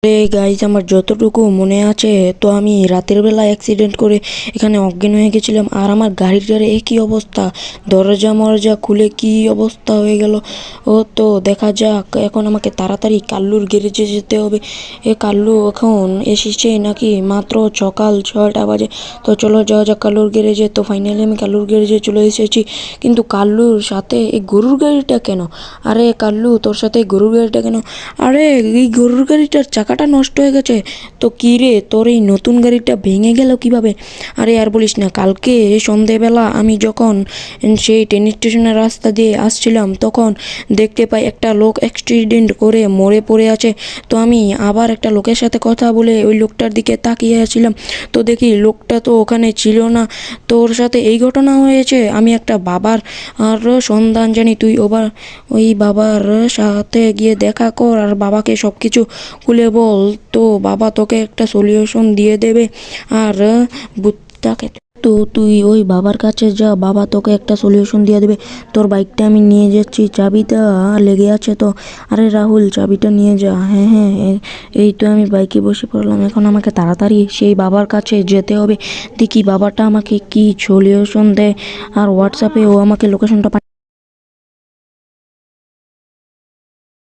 Guys আমার যতটুকু মনে আছে তো আমি রাতের বেলা অ্যাক্সিডেন্ট করে এখানে অজ্ঞান হয়ে গেছিলাম। আর আমার গাড়িটার একই অবস্থা, দরজা মরজা খুলে কি অবস্থা হয়ে গেল। ও তো দেখা যাক, এখন আমাকে তাড়াতাড়ি কাল্লুর গ্যারেজে যেতে হবে। কাল্লু এখন এসেছে নাকি? মাত্র সকাল 6টা বাজে। তো চলো যাওয়া যাক কাল্লুর গ্যারেজে। তো ফাইনালি আমি কাল্লুর গ্যারেজে চলে এসেছি, কিন্তু কাল্লুর সাথে এই গরুর গাড়িটা কেন? আরে কাল্লু, তোর সাথে গরুর গাড়িটা কেন? আরে এই গরুর গাড়িটার চাকাটা নষ্ট হয়ে গেছে। তো কী রে, তোর এই নতুন গাড়িটা ভেঙে গেল কিভাবে? আরে আর বলিস না, কালকে সন্ধেবেলা আমি যখন সেই ট্রেন স্টেশনের রাস্তা দিয়ে আসছিলাম তখন দেখতে পাই একটা লোক অ্যাক্সিডেন্ট করে মরে পড়ে আছে। তো আমি আবার একটা লোকের সাথে কথা বলে ওই লোকটার দিকে তাকিয়ে আছিলাম, তো দেখি লোকটা তো ওখানে ছিল না। তোর সাথে এই ঘটনা হয়েছে। আমি একটা বাবার আর সন্ধান জানি, তুই ওই বাবার সাথে গিয়ে দেখা কর আর বাবাকে সব কিছু খুলে বল। তো বাবা তোকে একটা সলিউশন দিয়ে দেবে। আর বুঝতাকে তো তুই ওই বাবার কাছে যা, বাবা তোকে একটা সলিউশন দিয়ে দেবে। তোর বাইকটা আমি নিয়ে যাচ্ছি, চাবিটা লেগে আছে তো। আরে রাহুল, চাবিটা নিয়ে যা। হ্যাঁ হ্যাঁ, এই তো আমি বাইকে বসে পড়লাম। এখন আমাকে তাড়াতাড়ি সেই বাবার কাছে যেতে হবে। দেখি বাবাটা আমাকে কি সলিউশন দেয়। আর হোয়াটসঅ্যাপে ও আমাকে লোকেশনটা